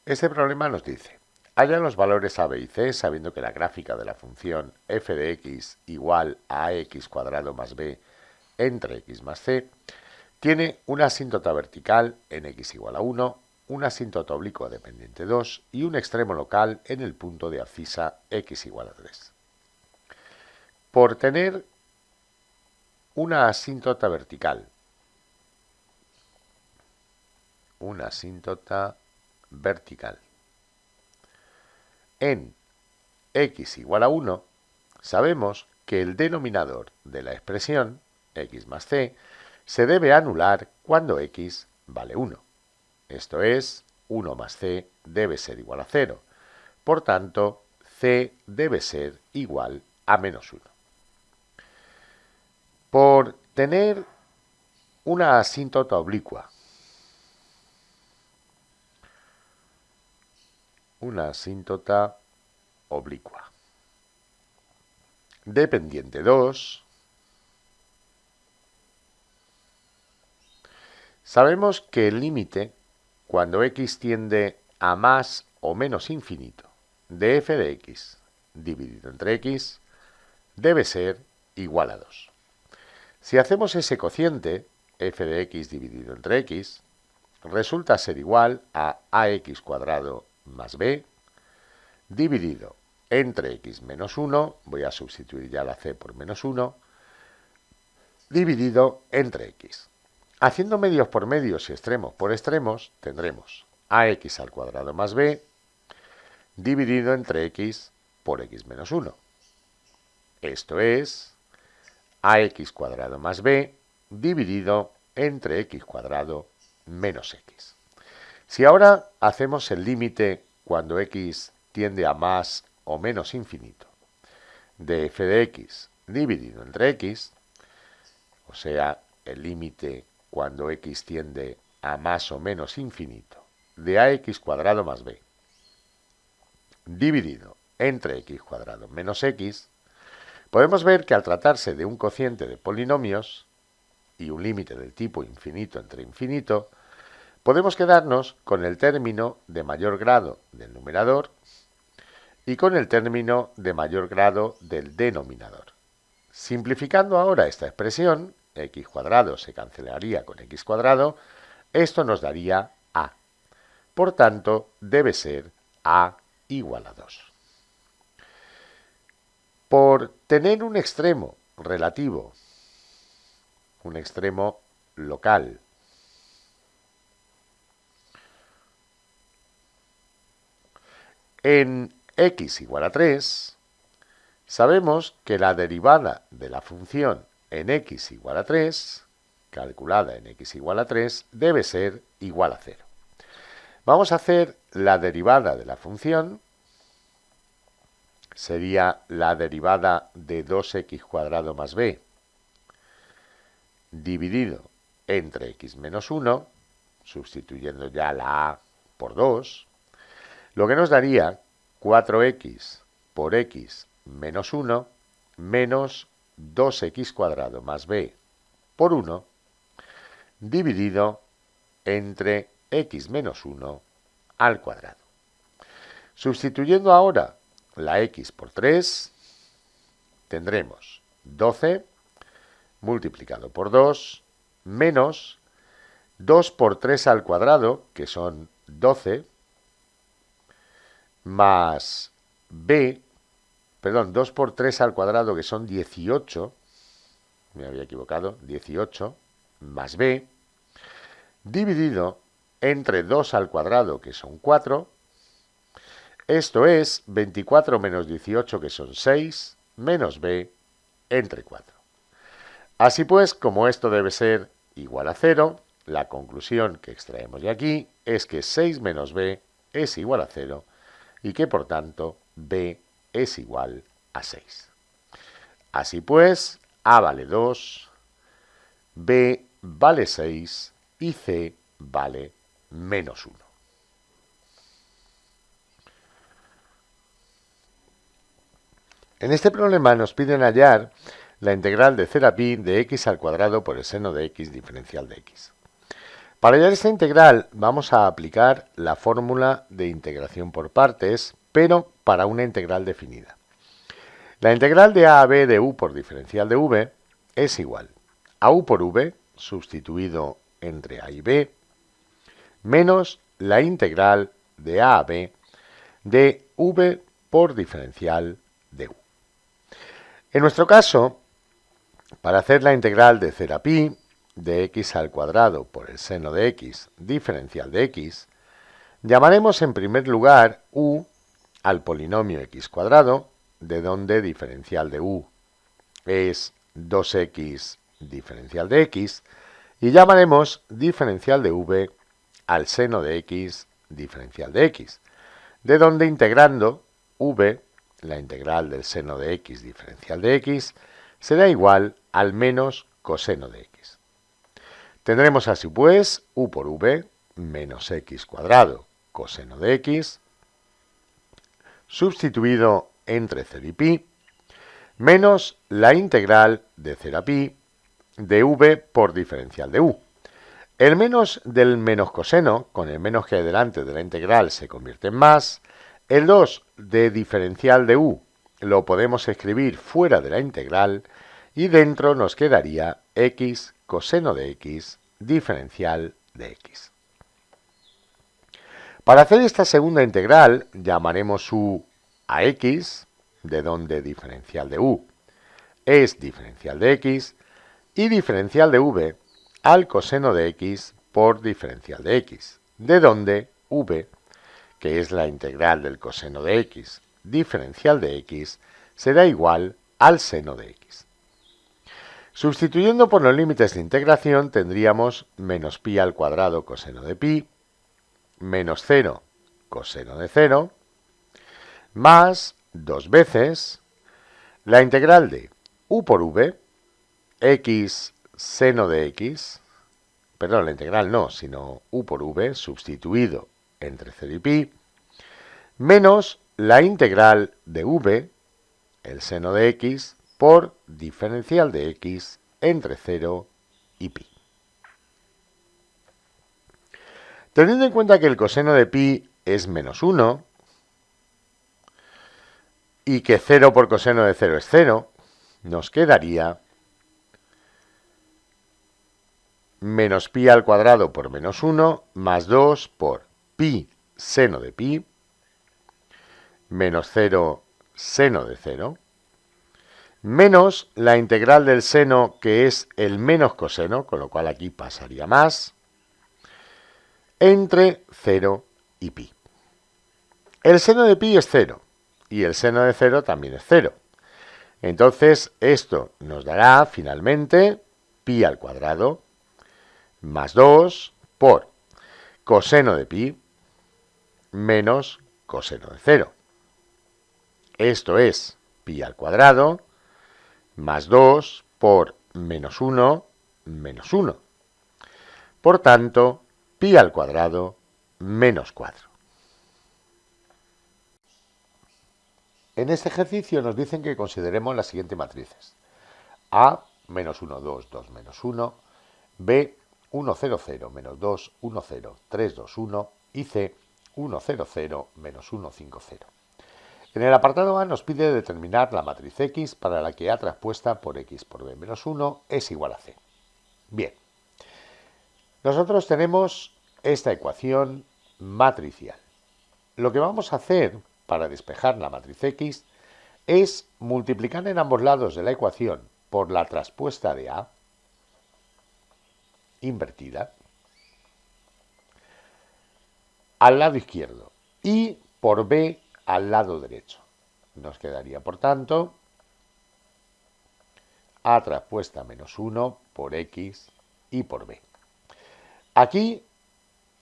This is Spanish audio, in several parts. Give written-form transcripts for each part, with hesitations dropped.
Este problema nos dice, halla los valores a, b y c sabiendo que la gráfica de la función f de x igual a ax cuadrado más b entre x más c tiene una asíntota vertical en x igual a 1, una asíntota oblicua dependiente 2 y un extremo local en el punto de abscisa x igual a 3. Por tener una asíntota vertical, en x igual a 1, sabemos que el denominador de la expresión, x más c, se debe anular cuando x vale 1. Esto es, 1 más c debe ser igual a 0. Por tanto, c debe ser igual a menos 1. Por tener una asíntota oblicua, dependiente 2, sabemos que el límite, cuando x tiende a más o menos infinito, de f de x dividido entre x, debe ser igual a 2. Si hacemos ese cociente, f de x dividido entre x, resulta ser igual a ax cuadrado más b, dividido entre x menos 1, voy a sustituir ya la c por menos 1, dividido entre x. Haciendo medios por medios y extremos por extremos, tendremos ax al cuadrado más b, dividido entre x por x menos 1. Esto es ax cuadrado más b, dividido entre x cuadrado menos x. Si ahora hacemos el límite cuando x tiende a más o menos infinito de f de x dividido entre x, o sea, el límite cuando x tiende a más o menos infinito de ax cuadrado más b dividido entre x cuadrado menos x, podemos ver que al tratarse de un cociente de polinomios y un límite del tipo infinito entre infinito, podemos quedarnos con el término de mayor grado del numerador y con el término de mayor grado del denominador. Simplificando ahora esta expresión, x cuadrado se cancelaría con x cuadrado, esto nos daría a. Por tanto, debe ser a igual a 2. Por tener un extremo relativo, un extremo local, en x igual a 3, sabemos que la derivada de la función en x igual a 3, calculada en x igual a 3, debe ser igual a 0. Vamos a hacer la derivada de la función, sería la derivada de 2x cuadrado más b, dividido entre x menos 1, sustituyendo ya la a por 2, lo que nos daría 4x por x menos 1 menos 2x cuadrado más b por 1 dividido entre x menos 1 al cuadrado. Sustituyendo ahora la x por 3, tendremos 12 multiplicado por 2 menos 2 por 3 al cuadrado, que son 12, más b, perdón, 2 por 3 al cuadrado, que son 18, me había equivocado, 18, más b, dividido entre 2 al cuadrado, que son 4, esto es 24 menos 18, que son 6, menos b, entre 4. Así pues, como esto debe ser igual a 0, la conclusión que extraemos de aquí es que 6 menos b es igual a 0 y que por tanto b es igual a 6. Así pues, a vale 2, b vale 6 y c vale menos 1. En este problema nos piden hallar la integral de 0 a pi de x al cuadrado por el seno de x diferencial de x. Para hallar esta integral vamos a aplicar la fórmula de integración por partes, pero para una integral definida. La integral de a a b de u por diferencial de v es igual a u por v, sustituido entre a y b, menos la integral de a a b de v por diferencial de u. En nuestro caso, para hacer la integral de 0 a pi de x al cuadrado por el seno de x diferencial de x, llamaremos en primer lugar u al polinomio x cuadrado, de donde diferencial de u es 2x diferencial de x, y llamaremos diferencial de v al seno de x diferencial de x, de donde integrando v, la integral del seno de x diferencial de x, será igual al menos coseno de x. Tendremos así pues u por v menos x cuadrado coseno de x, sustituido entre 0 y pi, menos la integral de 0 a pi de v por diferencial de u. El menos del menos coseno, con el menos que hay delante de la integral, se convierte en más. El 2 de diferencial de u lo podemos escribir fuera de la integral y dentro nos quedaría x coseno de x diferencial de x. Para hacer esta segunda integral llamaremos u a x, de donde diferencial de u es diferencial de x, y diferencial de v al coseno de x por diferencial de x, de donde v, que es la integral del coseno de x diferencial de x, será igual al seno de x. Sustituyendo por los límites de integración tendríamos menos pi al cuadrado coseno de pi, menos 0 coseno de 0, más 2 veces la integral de u por v, x seno de x, perdón, la integral no, sino u por v sustituido entre 0 y pi, menos la integral de v, el seno de x, por diferencial de x entre 0 y pi. Teniendo en cuenta que el coseno de pi es menos 1 y que 0 por coseno de 0 es 0, nos quedaría menos pi al cuadrado por menos 1 más 2 por pi seno de pi menos 0 seno de 0 menos la integral del seno, que es el menos coseno, con lo cual aquí pasaría más, entre 0 y pi. El seno de pi es 0 y el seno de 0 también es 0. Entonces esto nos dará finalmente pi al cuadrado más 2 por coseno de pi menos coseno de 0. Esto es pi al cuadrado más 2 por menos 1 menos 1. Por tanto, pi al cuadrado menos 4. En este ejercicio nos dicen que consideremos las siguientes matrices: A, menos 1, 2, 2, menos 1, B, 1, 0, 0, menos 2, 1, 0, 3, 2, 1 y C, 1, 0, 0, menos 1, 5, 0. En el apartado A nos pide determinar la matriz X para la que A traspuesta por X por B menos 1 es igual a C. Bien, nosotros tenemos esta ecuación matricial. Lo que vamos a hacer para despejar la matriz X es multiplicar en ambos lados de la ecuación por la traspuesta de A, invertida, al lado izquierdo, y por B al lado derecho. Nos quedaría, por tanto, A traspuesta menos 1 por X y por B. Aquí,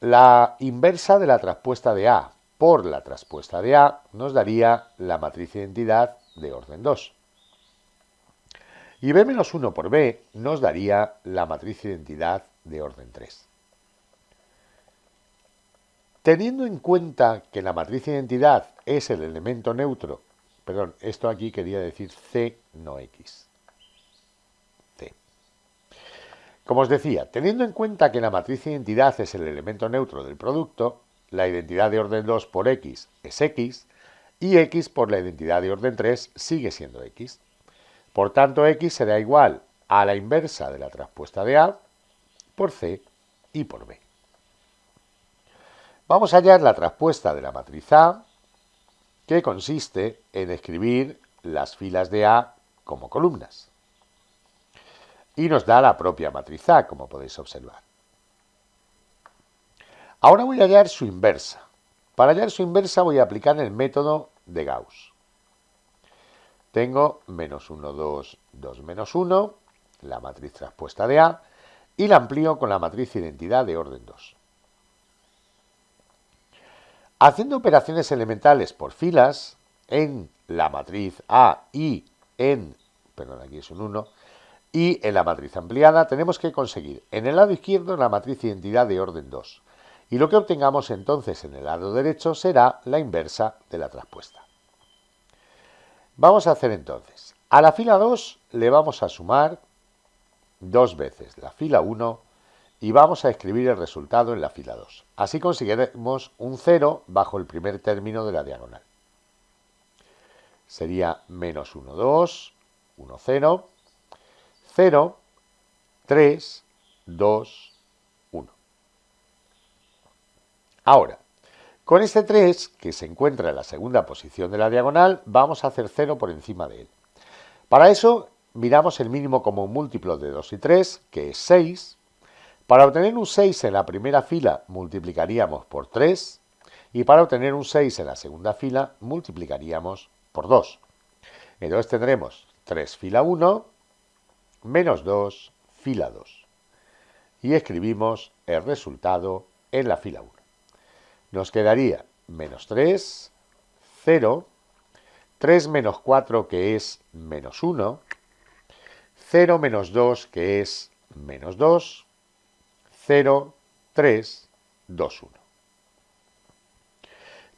la inversa de la traspuesta de A por la traspuesta de A nos daría la matriz identidad de orden 2. Y B menos 1 por B nos daría la matriz identidad de orden 3. Teniendo en cuenta que la matriz identidad es el elemento neutro, perdón, esto aquí quería decir C, no X. C. Como os decía, teniendo en cuenta que la matriz identidad es el elemento neutro del producto, la identidad de orden 2 por x es x y x por la identidad de orden 3 sigue siendo x. Por tanto, x será igual a la inversa de la traspuesta de A por C y por B. Vamos a hallar la traspuesta de la matriz A, que consiste en escribir las filas de A como columnas. Y nos da la propia matriz A, como podéis observar. Ahora voy a hallar su inversa. Para hallar su inversa voy a aplicar el método de Gauss. Tengo menos 1, 2, 2, menos 1, la matriz traspuesta de A, y la amplío con la matriz identidad de orden 2. Haciendo operaciones elementales por filas en la matriz A y en, perdón, aquí es un 1, y en la matriz ampliada tenemos que conseguir en el lado izquierdo la matriz identidad de orden 2. Y lo que obtengamos entonces en el lado derecho será la inversa de la traspuesta. Vamos a hacer entonces, a la fila 2 le vamos a sumar dos veces la fila 1 y vamos a escribir el resultado en la fila 2. Así conseguiremos un 0 bajo el primer término de la diagonal. Sería menos 1, 2, 1, 0, 0, 3, 2, 1. Ahora, con este 3, que se encuentra en la segunda posición de la diagonal, vamos a hacer 0 por encima de él. Para eso, miramos el mínimo común múltiplo de 2 y 3, que es 6. Para obtener un 6 en la primera fila, multiplicaríamos por 3. Y para obtener un 6 en la segunda fila, multiplicaríamos por 2. Entonces tendremos 3 fila 1, menos 2 fila 2. Y escribimos el resultado en la fila 1. Nos quedaría menos 3, 0, 3 menos 4 que es menos 1, 0 menos 2 que es menos 2, 0, 3, 2, 1.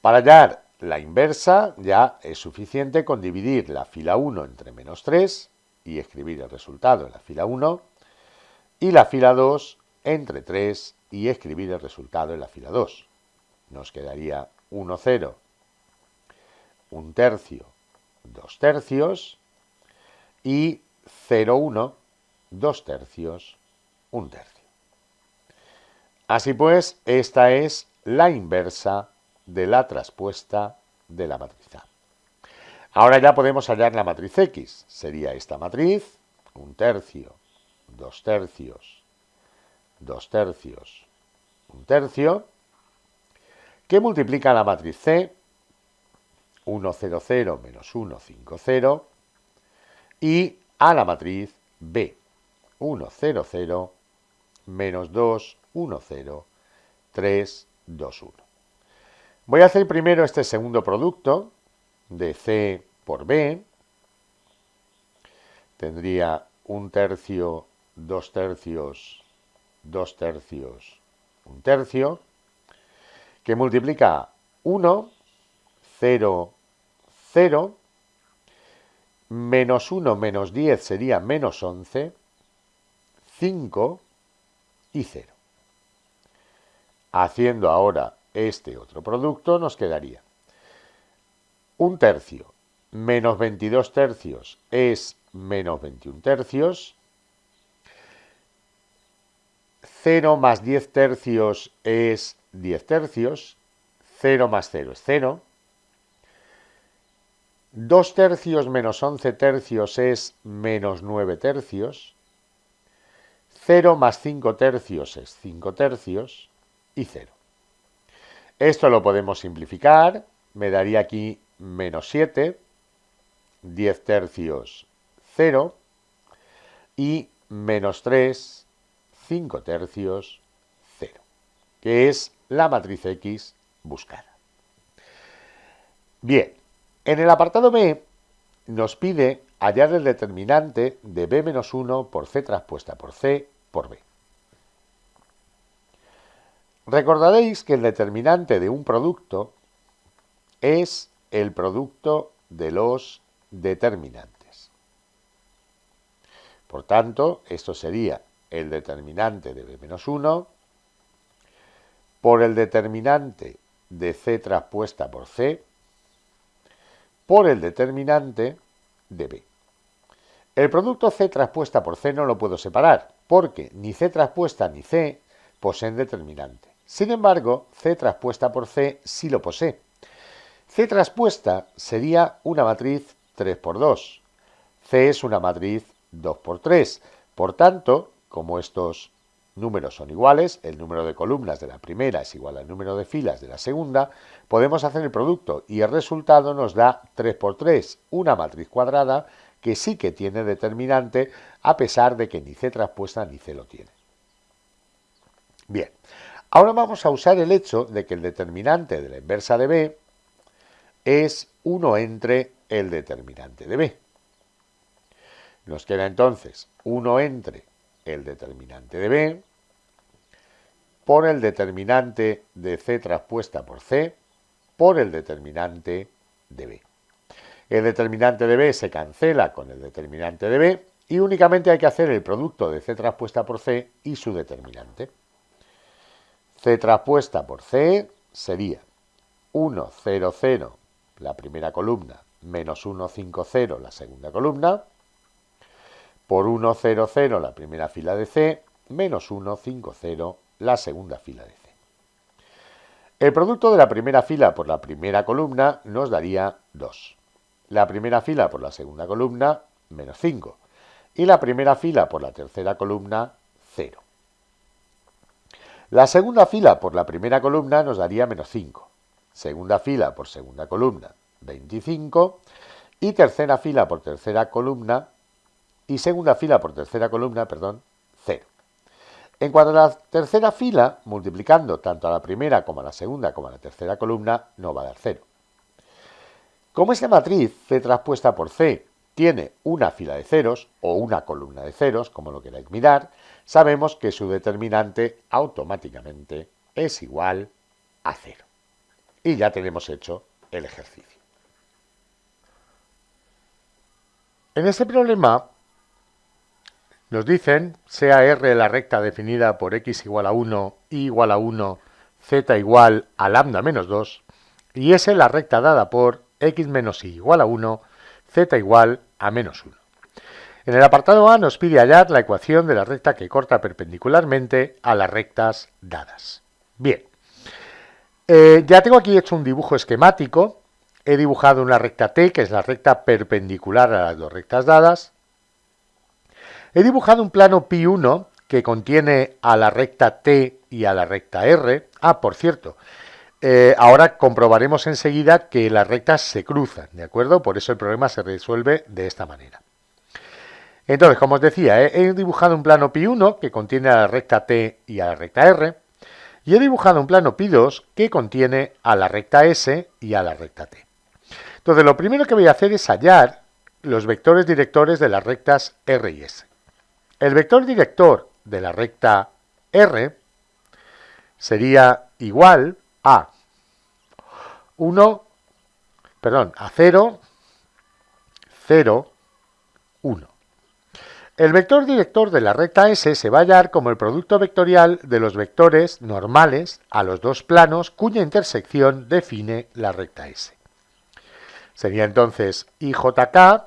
Para hallar la inversa ya es suficiente con dividir la fila 1 entre menos 3 y escribir el resultado en la fila 1 y la fila 2 entre 3 y escribir el resultado en la fila 2. Nos quedaría 1, 0, 1 tercio, 2 tercios y 0, 1, 2 tercios, 1 tercio. Así pues, esta es la inversa de la traspuesta de la matriz A. Ahora ya podemos hallar la matriz X. Sería esta matriz, 1 tercio, 2 tercios, 2 tercios, 1 tercio, que multiplica la matriz C, 1, 0, 0, menos 1, 5, 0, y a la matriz B, 1, 0, 0, menos 2, 1, 0, 3, 2, 1. Voy a hacer primero este segundo producto de C por B. Tendría 1 tercio, 2 tercios, 2 tercios, 1 tercio, que multiplica 1, 0, 0, menos 1 menos 10 sería menos 11, 5 y 0. Haciendo ahora este otro producto nos quedaría 1 tercio menos 22 tercios es menos 21 tercios, 0 más 10 tercios es 10 tercios, 0 más 0 es 0, 2 tercios menos 11 tercios es menos 9 tercios, 0 más 5 tercios es 5 tercios y 0. Esto lo podemos simplificar, me daría aquí menos 7, 10 tercios 0 y menos 3, 5 tercios 0, que es la matriz X buscada. Bien, en el apartado B nos pide hallar el determinante de B-1 por C traspuesta por C por B. Recordaréis que el determinante de un producto es el producto de los determinantes. Por tanto, esto sería el determinante de b menos 1 por el determinante de c traspuesta por c por el determinante de b. El producto c traspuesta por c no lo puedo separar, porque ni c traspuesta ni c poseen determinante. Sin embargo, c traspuesta por c sí lo posee. C traspuesta sería una matriz 3 por 2. C es una matriz 2 por 3. Por tanto, como estos números son iguales, el número de columnas de la primera es igual al número de filas de la segunda, podemos hacer el producto y el resultado nos da 3 por 3, una matriz cuadrada que sí que tiene determinante, a pesar de que ni C traspuesta ni C lo tiene. Bien, ahora vamos a usar el hecho de que el determinante de la inversa de B es 1 entre el determinante de B. Nos queda entonces 1 entre el determinante de B por el determinante de C traspuesta por C por el determinante de B. El determinante de B se cancela con el determinante de B y únicamente hay que hacer el producto de C traspuesta por C y su determinante. C traspuesta por C sería 1, 0, 0, la primera columna, menos 1, 5, 0, la segunda columna, por 1, 0, 0, la primera fila de C, menos 1, 5, 0, la segunda fila de C. El producto de la primera fila por la primera columna nos daría 2. La primera fila por la segunda columna, menos 5. Y la primera fila por la tercera columna, 0. La segunda fila por la primera columna nos daría menos 5. Segunda fila por segunda columna, 25. Y tercera fila por tercera columna, y segunda fila por tercera columna, 0. En cuanto a la tercera fila, multiplicando tanto a la primera como a la segunda como a la tercera columna, nos va a dar 0. Como esta matriz C traspuesta por C tiene una fila de ceros o una columna de ceros, como lo queráis mirar, sabemos que su determinante automáticamente es igual a 0. Y ya tenemos hecho el ejercicio. En este problema nos dicen, sea R la recta definida por x igual a 1, y igual a 1, z igual a lambda menos 2, y S la recta dada por x menos y igual a 1, z igual a menos 1. En el apartado A nos pide hallar la ecuación de la recta que corta perpendicularmente a las rectas dadas. Bien, ya tengo aquí hecho un dibujo esquemático. He dibujado una recta T, que es la recta perpendicular a las dos rectas dadas. He dibujado un plano pi1 que contiene a la recta T y a la recta R. Por cierto, ahora comprobaremos enseguida que las rectas se cruzan, ¿de acuerdo? Por eso el problema se resuelve de esta manera. Entonces, como os decía, he dibujado un plano pi1 que contiene a la recta T y a la recta R. Y he dibujado un plano pi2 que contiene a la recta S y a la recta T. Entonces, lo primero que voy a hacer es hallar los vectores directores de las rectas R y S. El vector director de la recta R sería igual a 0, 0, 1. El vector director de la recta S se va a hallar como el producto vectorial de los vectores normales a los dos planos cuya intersección define la recta S. Sería entonces IJK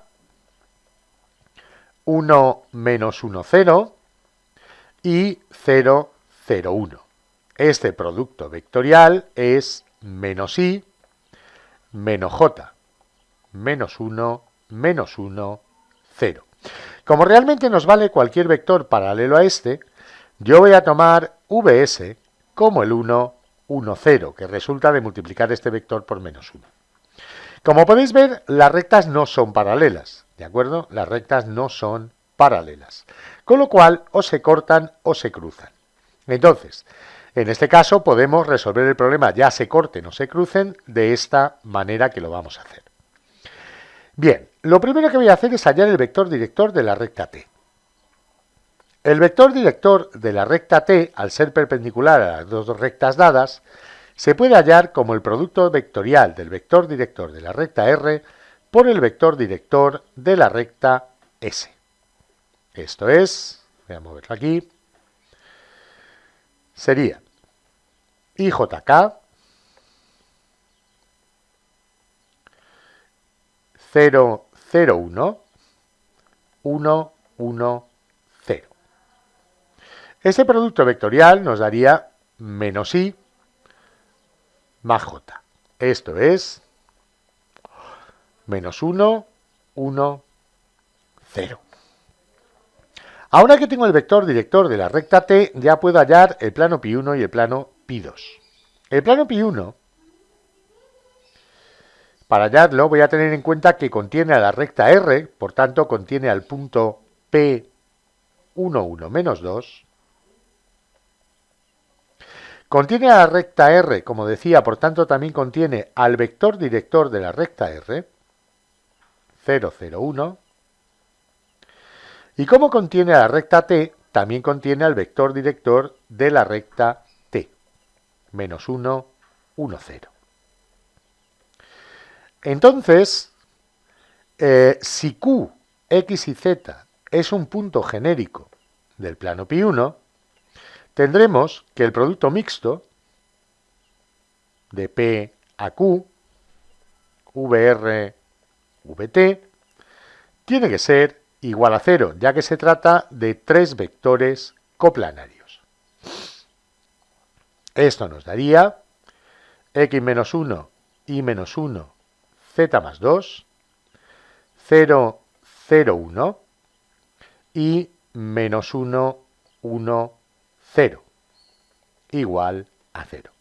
1 menos 1, 0 y 0, 0, 1. Este producto vectorial es menos I menos J, menos 1, 0. Como realmente nos vale cualquier vector paralelo a este, yo voy a tomar VS como el 1, 1, 0, que resulta de multiplicar este vector por menos 1. Como podéis ver, las rectas no son paralelas, ¿de acuerdo? Las rectas no son paralelas, con lo cual o se cortan o se cruzan. Entonces, en este caso podemos resolver el problema ya se corten o se crucen de esta manera que lo vamos a hacer. Bien, lo primero que voy a hacer es hallar el vector director de la recta T. El vector director de la recta T, al ser perpendicular a las dos rectas dadas, se puede hallar como el producto vectorial del vector director de la recta R por el vector director de la recta S. Esto es, voy a moverlo aquí, sería IJK 0, 0, 1, 1, 1, 0. Este producto vectorial nos daría menos I más J. Esto es menos 1, 1, 0. Ahora que tengo el vector director de la recta T, ya puedo hallar el plano pi1 y el plano pi2. El plano pi1, para hallarlo, voy a tener en cuenta que contiene a la recta R, por tanto contiene al punto P11 menos 2. Contiene a la recta R, como decía, por tanto también contiene al vector director de la recta R, 0, 0, 1. Y como contiene a la recta T, también contiene al vector director de la recta T, menos 1, 1, 0. Entonces, si Q, X y Z es un punto genérico del plano pi1, tendremos que el producto mixto de P a Q, VR, VT, tiene que ser igual a 0, ya que se trata de tres vectores coplanarios. Esto nos daría X menos 1, Y menos 1, Z más 2, 0, 0, 1 y menos 1, 1, 0, igual a 0.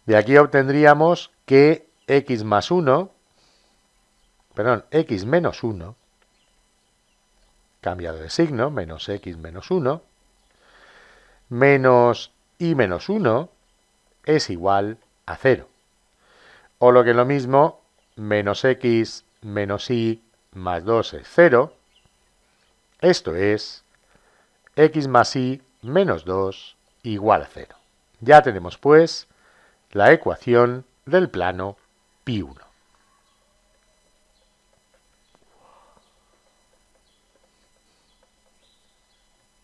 De aquí obtendríamos que X más 1, perdón, X menos 1, cambiado de signo, menos X menos 1, menos Y menos 1 es igual a 0. O lo que es lo mismo, menos X menos Y más 2 es 0. Esto es X más Y menos 2 igual a 0. Ya tenemos pues la ecuación del plano pi1.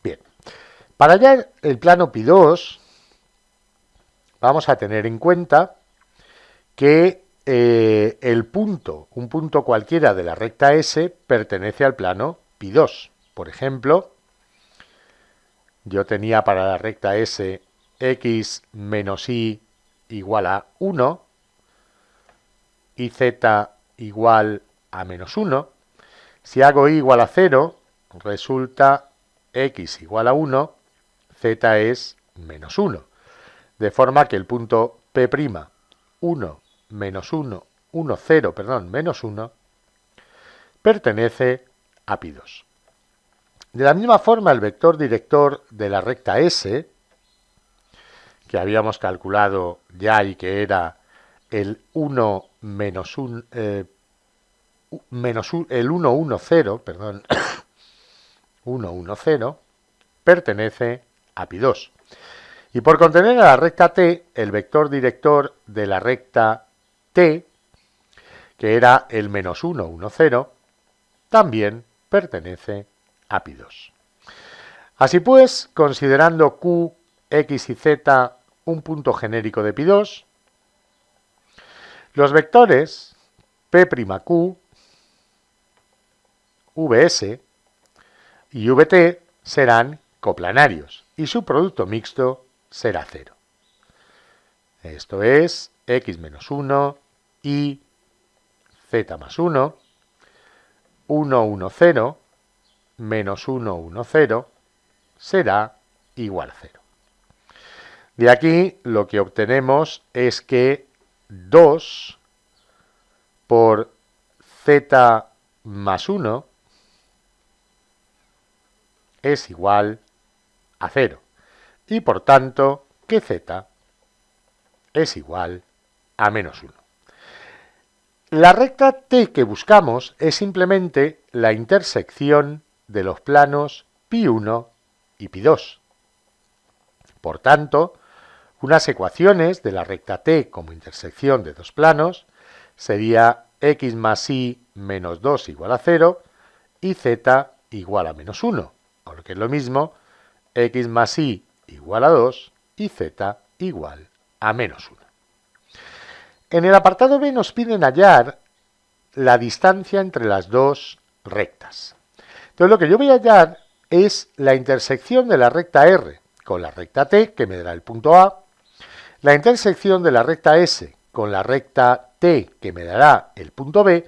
Bien, para hallar el plano pi2 vamos a tener en cuenta que el punto, un punto cualquiera de la recta S, pertenece al plano pi2. Por ejemplo, yo tenía para la recta S X menos Y igual a 1 y Z igual a menos 1. Si hago Y igual a 0, resulta X igual a 1, Z es menos 1. De forma que el punto P', 1, menos 1, 1, 0, perdón, menos 1, pertenece a pi2. De la misma forma, el vector director de la recta S, que habíamos calculado ya y que era el 1 menos 1, el 1, 1, 0, perdón, 1, 1, 0, pertenece a pi2. Y por contener a la recta T, el vector director de la recta T, que era el menos 1, 1, 0, también pertenece a pi2. Así pues, considerando Q, X y Z un punto genérico de pi2, los vectores P'Q, Vs y Vt serán coplanarios y su producto mixto será 0. Esto es X menos 1 y Z más 1, 1, 1, 0, menos 1, 1, 0, será igual a 0. De aquí lo que obtenemos es que 2 por Z más 1 es igual a 0. Y por tanto que Z es igual a menos 1. La recta T que buscamos es simplemente la intersección de los planos pi1 y pi2. Por tanto, unas ecuaciones de la recta T como intersección de dos planos sería X más Y menos 2 igual a 0 y Z igual a menos 1. O lo que es lo mismo, X más Y igual a 2 y z igual a menos 1. En el apartado B nos piden hallar la distancia entre las dos rectas. Entonces lo que yo voy a hallar es la intersección de la recta R con la recta T, que me dará el punto A, la intersección de la recta S con la recta T, que me dará el punto B,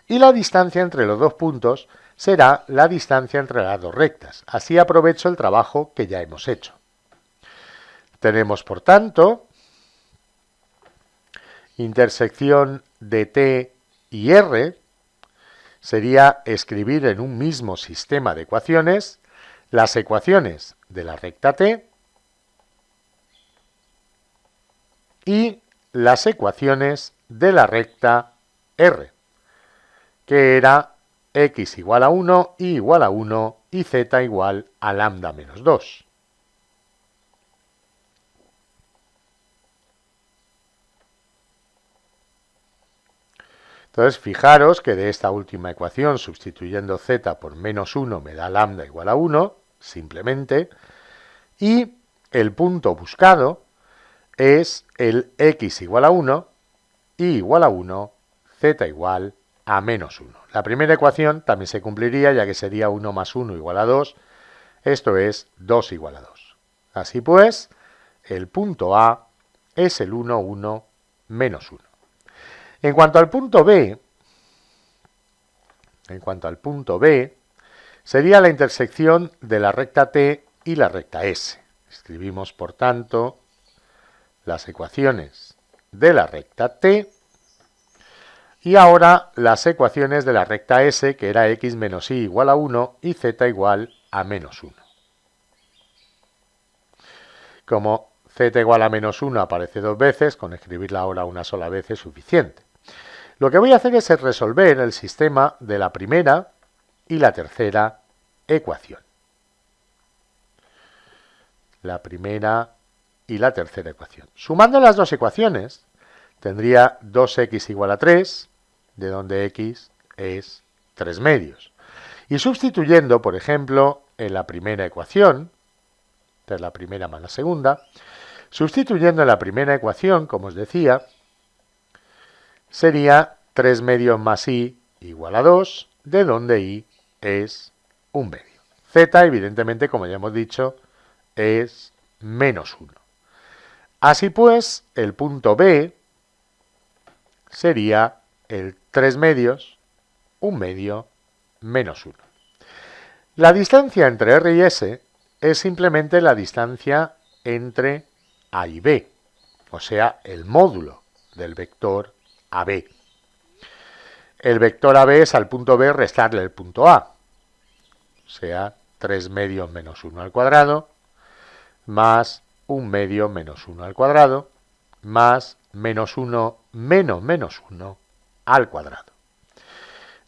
y la distancia entre los dos puntos será la distancia entre las dos rectas. Así aprovecho el trabajo que ya hemos hecho. Tenemos, por tanto, intersección de T y R sería escribir en un mismo sistema de ecuaciones las ecuaciones de la recta T y las ecuaciones de la recta R, que era x igual a 1, y igual a 1 y z igual a lambda menos 2. Entonces, fijaros que de esta última ecuación, sustituyendo z por menos 1, me da lambda igual a 1, simplemente, y el punto buscado es el x igual a 1, y igual a 1, z igual a menos 1. La primera ecuación también se cumpliría, ya que sería 1 más 1 igual a 2, esto es 2 igual a 2. Así pues, el punto A es el 1, 1, menos 1. En cuanto al punto B, sería la intersección de la recta T y la recta S. Escribimos, por tanto, las ecuaciones de la recta T y ahora las ecuaciones de la recta S, que era x menos y igual a 1 y z igual a menos 1. Como z igual a menos 1 aparece dos veces, con escribirla ahora una sola vez es suficiente. Lo que voy a hacer es resolver el sistema de la primera y la tercera ecuación. La primera y la tercera ecuación. Sumando las dos ecuaciones, tendría 2x igual a 3, de donde x es 3 medios. Y sustituyendo, por ejemplo, en la primera ecuación, esta es la primera más la segunda, sustituyendo en la primera ecuación, como os decía, sería 3 medios más y igual a 2, de donde y es 1 medio. Z, evidentemente, como ya hemos dicho, es menos 1. Así pues, el punto B sería el 3 medios, 1 medio, menos 1. La distancia entre R y S es simplemente la distancia entre A y B, o sea, el módulo del vector AB. El vector AB es al punto B restarle el punto A, o sea, 3 medios menos 1 al cuadrado, más 1 medio menos 1 al cuadrado, más menos 1 menos menos 1 al cuadrado.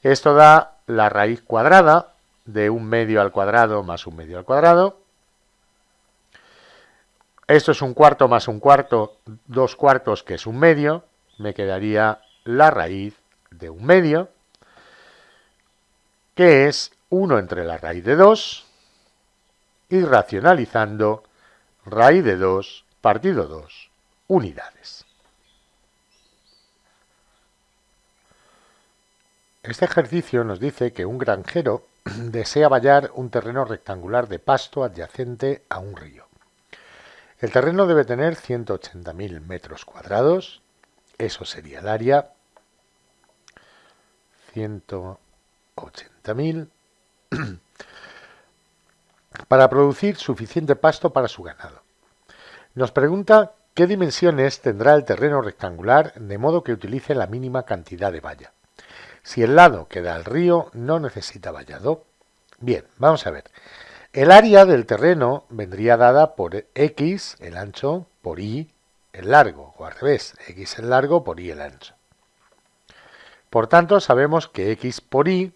Esto da la raíz cuadrada de 1 medio al cuadrado más 1 medio al cuadrado. Esto es 1 cuarto más 1 cuarto, 2 cuartos, que es 1 medio. Me quedaría la raíz de 1 medio, que es 1 entre la raíz de 2, y racionalizando, raíz de 2 partido 2 unidades. Este ejercicio nos dice que un granjero desea vallar un terreno rectangular de pasto adyacente a un río. El terreno debe tener 180.000 metros cuadrados, eso sería el área, 180.000, para producir suficiente pasto para su ganado. Nos pregunta qué dimensiones tendrá el terreno rectangular de modo que utilice la mínima cantidad de valla. Si el lado que da al río no necesita vallado. Bien, vamos a ver. El área del terreno vendría dada por x, el ancho, por y, el largo, o al revés, x el largo por y el ancho. Por tanto, sabemos que x por y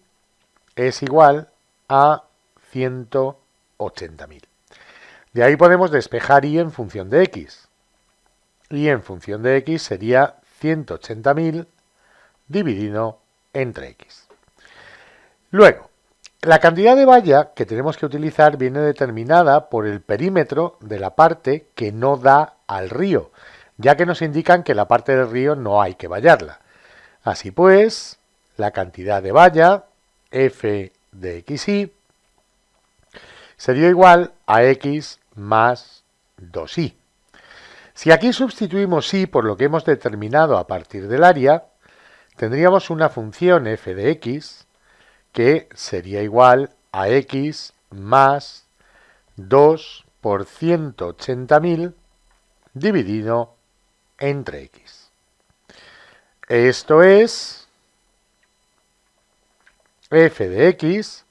es igual a 180.000. De ahí podemos despejar y en función de x. Y en función de x sería 180.000 dividido entre x. Luego, La cantidad de valla que tenemos que utilizar viene determinada por el perímetro de la parte que no da al río, ya que nos indican que la parte del río no hay que vallarla. Así pues, la cantidad de valla, f de xy, sería igual a x más 2y. Si aquí sustituimos y por lo que hemos determinado a partir del área, tendríamos una función f de x que sería igual a x más 2 por 180.000 dividido entre x. Esto es, f de x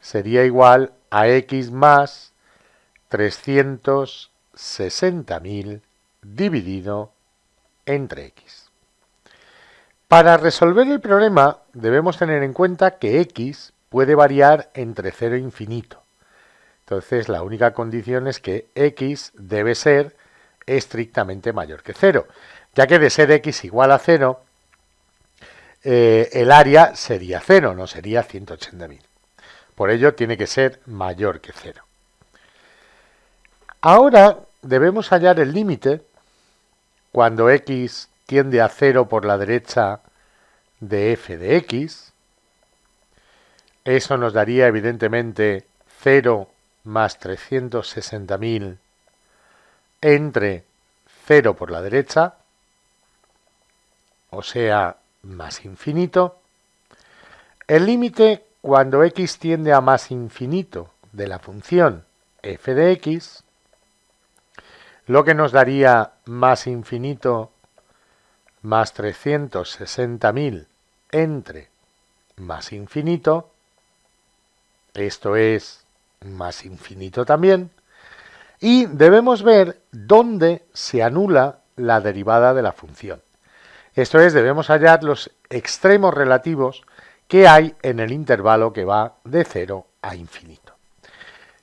sería igual a x más 360.000 dividido entre x. Para resolver el problema debemos tener en cuenta que x puede variar entre 0 e infinito. Entonces la única condición es que x debe ser estrictamente mayor que 0, ya que de ser x igual a 0, el área sería 0, no sería 180.000. Por ello tiene que ser mayor que 0. Ahora debemos hallar el límite cuando x tiende a 0 por la derecha de f de x. Eso nos daría evidentemente 0 más 360.000 entre 0 por la derecha, o sea, más infinito. El límite cuando x tiende a más infinito de la función f de x, lo que nos daría más infinito más 360.000 entre más infinito, esto es más infinito también, y debemos ver dónde se anula la derivada de la función. Esto es, debemos hallar los extremos relativos que hay en el intervalo que va de 0 a infinito.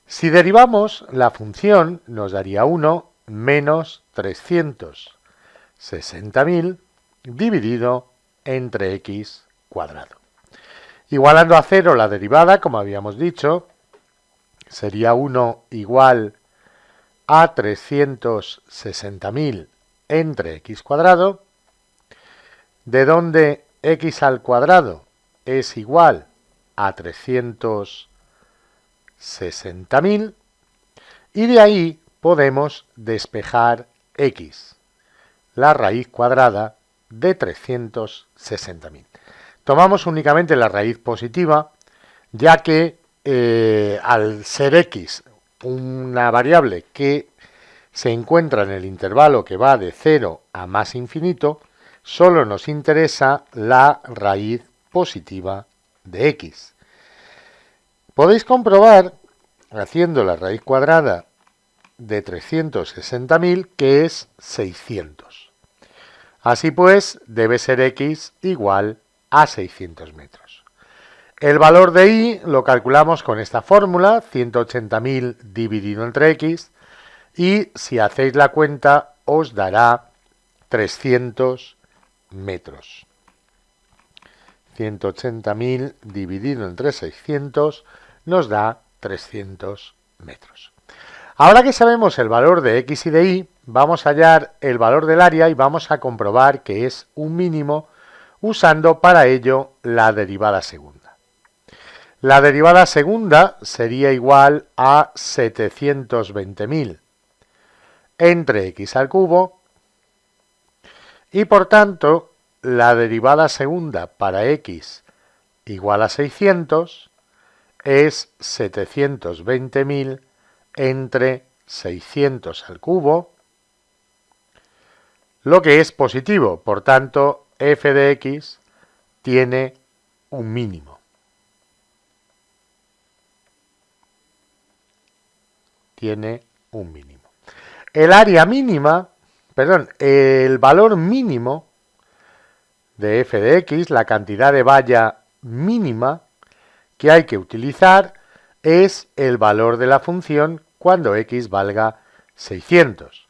Si derivamos la función, nos daría 1 menos 360.000 dividido entre x cuadrado. Igualando a 0 la derivada, como habíamos dicho, sería 1 igual a 360.000 entre x cuadrado, de donde x al cuadrado es igual a 360.000, y de ahí podemos despejar x, la raíz cuadrada de 360.000. Tomamos únicamente la raíz positiva, ya que al ser x una variable que se encuentra en el intervalo que va de 0 a más infinito, solo nos interesa la raíz positiva de x. Podéis comprobar, haciendo la raíz cuadrada de 360.000, que es 600. Así pues, debe ser x igual a 600 metros. El valor de y lo calculamos con esta fórmula, 180.000 dividido entre x, y si hacéis la cuenta os dará 300 metros. 180.000 dividido entre 600 nos da 300 metros. Ahora que sabemos el valor de x y de y, vamos a hallar el valor del área y vamos a comprobar que es un mínimo usando para ello la derivada segunda. La derivada segunda sería igual a 720.000 entre x al cubo, y por tanto la derivada segunda para x igual a 600 es 720.000 entre 600 al cubo, lo que es positivo, por tanto f de x tiene un mínimo. Tiene un mínimo. El área mínima, el valor mínimo de f de x, la cantidad de valla mínima que hay que utilizar, es el valor de la función cuando x valga 600.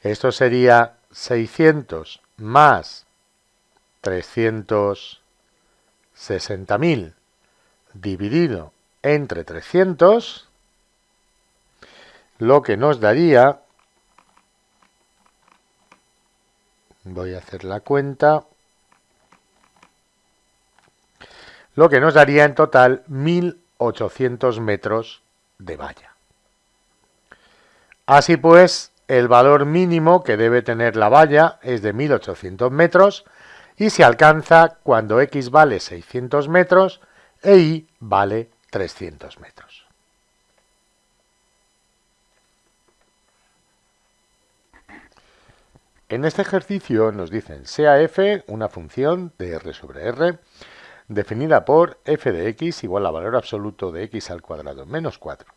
Esto sería 600 más 360.000 dividido entre 300, lo que nos daría, voy a hacer la cuenta, lo que nos daría en total 1800 metros de valla. Así pues, el valor mínimo que debe tener la valla es de 1800 metros y se alcanza cuando X vale 600 metros e Y vale 300 metros. En este ejercicio nos dicen, sea f una función de r sobre r definida por f de x igual a valor absoluto de x al cuadrado menos 4.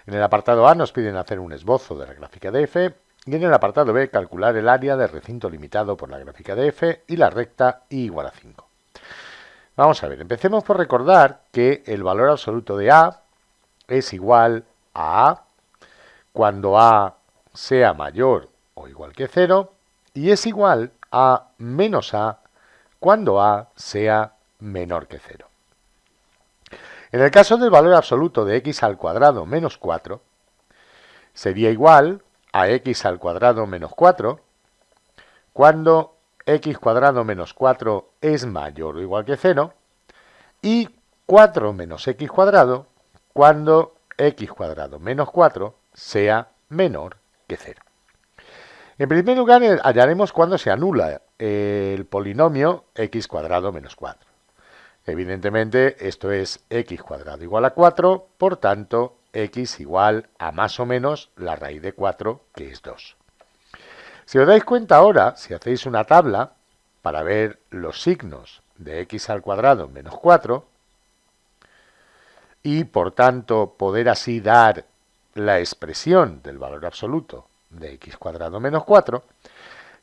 En el apartado A nos piden hacer un esbozo de la gráfica de f y en el apartado B calcular el área del recinto limitado por la gráfica de f y la recta y igual a 5. Vamos a ver, empecemos por recordar que el valor absoluto de A es igual a A cuando A sea mayor o igual que 0 y es igual a menos A cuando A sea menor que 0. En el caso del valor absoluto de x al cuadrado menos 4, sería igual a x al cuadrado menos 4 cuando x cuadrado menos 4 es mayor o igual que 0 y 4 menos x cuadrado cuando x cuadrado menos 4 sea menor que 0. En primer lugar, hallaremos cuando se anula el polinomio x cuadrado menos 4. Evidentemente, esto es x cuadrado igual a 4, por tanto, x igual a más o menos la raíz de 4, que es 2. Si os dais cuenta ahora, si hacéis una tabla para ver los signos de x al cuadrado menos 4, y por tanto poder así dar la expresión del valor absoluto de x cuadrado menos 4,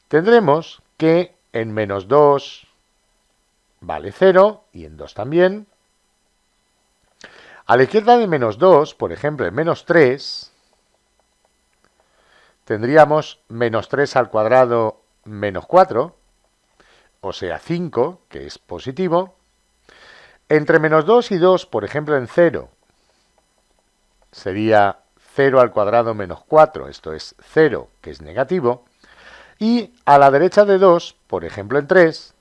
tendremos que en menos 2 vale 0 y en 2 también. A la izquierda de menos 2, por ejemplo, en menos 3, tendríamos menos 3 al cuadrado menos 4, o sea 5, que es positivo. Entre menos 2 y 2, por ejemplo, en 0, sería 0 al cuadrado menos 4, esto es 0, que es negativo. Y a la derecha de 2, por ejemplo, en 3,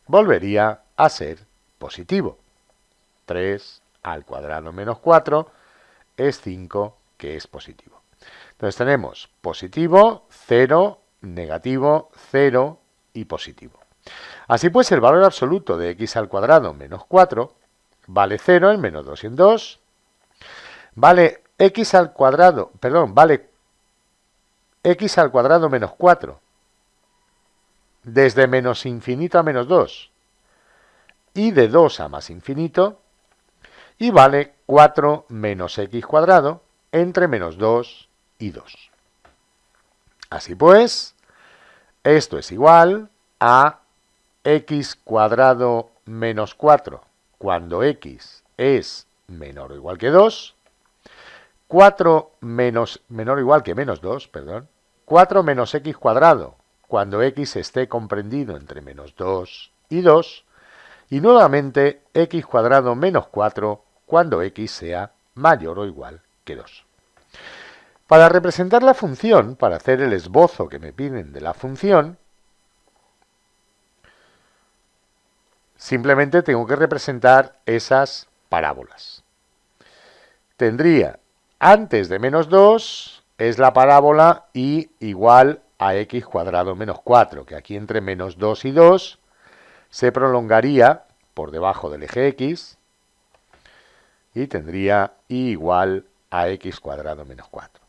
volvería a ser positivo. 3 al cuadrado menos 4 es 5, que es positivo. Entonces tenemos positivo, 0, negativo, 0 y positivo. Así pues, el valor absoluto de x al cuadrado menos 4 vale 0 en menos 2 y en 2. Vale x al cuadrado, vale x al cuadrado menos 4 desde menos infinito a menos 2 y de 2 a más infinito, y vale 4 menos x cuadrado entre menos 2 y 2. Así pues, esto es igual a x cuadrado menos 4 cuando x es menor o igual que 2, 4 menos menor o igual que menos 2, 4 menos x cuadrado cuando x esté comprendido entre menos 2 y 2, y nuevamente x cuadrado menos 4 cuando x sea mayor o igual que 2. Para representar la función, para hacer el esbozo que me piden de la función, simplemente tengo que representar esas parábolas. Tendría, antes de menos 2, es la parábola y igual a x cuadrado menos 4, que aquí entre menos 2 y 2 se prolongaría por debajo del eje x y tendría y igual a x cuadrado menos 4.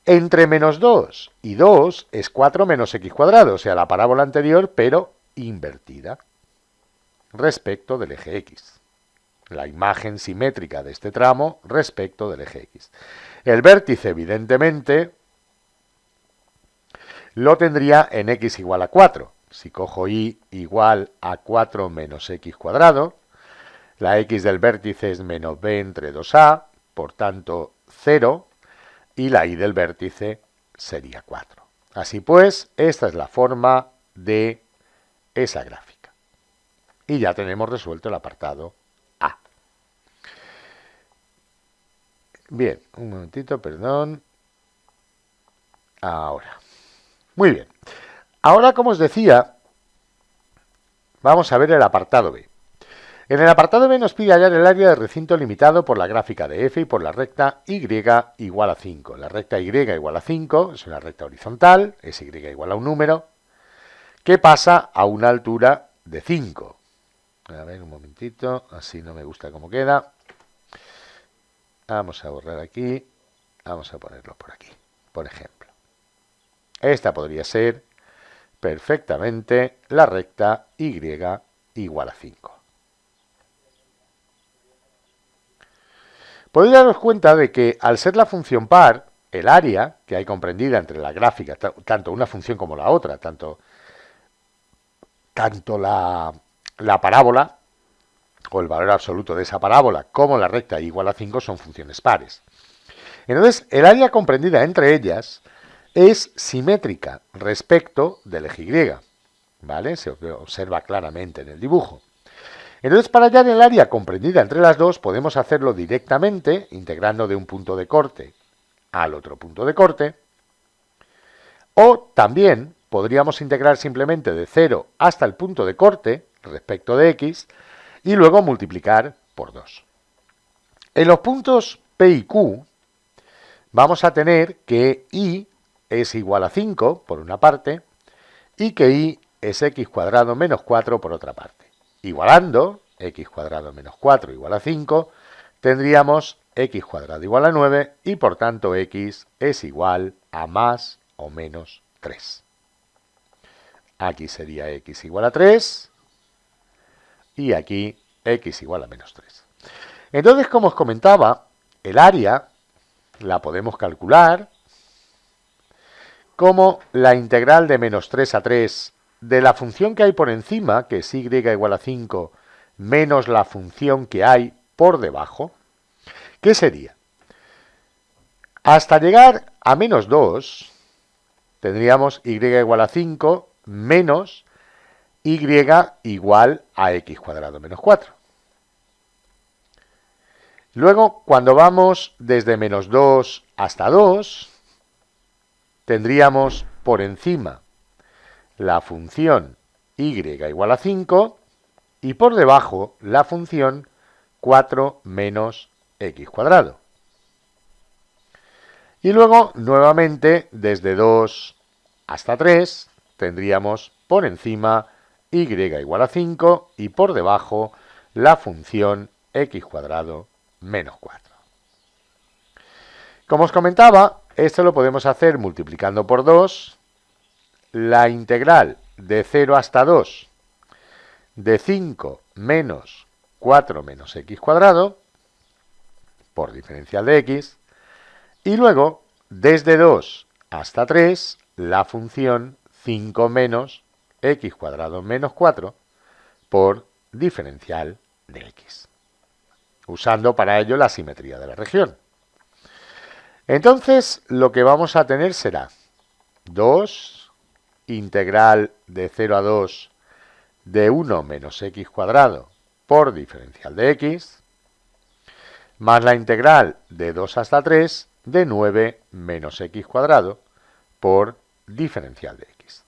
Entre menos 2 y 2 es 4 menos x cuadrado, o sea, la parábola anterior, pero invertida respecto del eje x. La imagen simétrica de este tramo respecto del eje x. El vértice, evidentemente, lo tendría en x igual a 4. Si cojo y igual a 4 menos x cuadrado, la x del vértice es menos b entre 2a, por tanto 0, y la y del vértice sería 4. Así pues, esta es la forma de esa gráfica. Y ya tenemos resuelto el apartado A. Bien, un momentito, perdón. Ahora. Muy bien. Ahora, como os decía, vamos a ver el apartado B. En el apartado B nos pide hallar el área de recinto limitado por la gráfica de f y por la recta y igual a 5. La recta y igual a 5 es una recta horizontal, es y igual a un número, que pasa a una altura de 5. A ver, un momentito, así no me gusta cómo queda. Vamos a borrar aquí, vamos a ponerlo por aquí, por ejemplo. Esta podría ser perfectamente la recta y igual a 5. Podéis daros cuenta de que al ser la función par, el área que hay comprendida entre la gráfica, tanto una función como la otra, tanto la parábola o el valor absoluto de esa parábola como la recta igual a 5 son funciones pares. Entonces, el área comprendida entre ellas es simétrica respecto del eje Y, ¿vale? Se observa claramente en el dibujo. Entonces, para hallar el área comprendida entre las dos, podemos hacerlo directamente, integrando de un punto de corte al otro punto de corte, o también podríamos integrar simplemente de 0 hasta el punto de corte respecto de x y luego multiplicar por 2. En los puntos P y Q vamos a tener que y es igual a 5 por una parte y que y es x cuadrado menos 4 por otra parte. Igualando x cuadrado menos 4 igual a 5, tendríamos x cuadrado igual a 9 y por tanto x es igual a más o menos 3. Aquí sería x igual a 3 y aquí x igual a menos 3. Entonces, como os comentaba, el área la podemos calcular como la integral de menos 3 a 3 de la función que hay por encima, que es y igual a 5, menos la función que hay por debajo, ¿qué sería? Hasta llegar a menos 2, tendríamos y igual a 5 menos y igual a x cuadrado menos 4. Luego, cuando vamos desde menos 2 hasta 2, tendríamos por encima la función y igual a 5 y por debajo la función 4 menos x cuadrado. Y luego, nuevamente, desde 2 hasta 3, tendríamos por encima y igual a 5 y por debajo la función x cuadrado menos 4. Como os comentaba, esto lo podemos hacer multiplicando por 2, la integral de 0 hasta 2 de 5 menos 4 menos x cuadrado por diferencial de x, y luego desde 2 hasta 3 la función 5 menos x cuadrado menos 4 por diferencial de x, usando para ello la simetría de la región. Entonces, lo que vamos a tener será 2 integral de 0 a 2 de 1 menos x cuadrado por diferencial de x, más la integral de 2 hasta 3 de 9 menos x cuadrado por diferencial de x.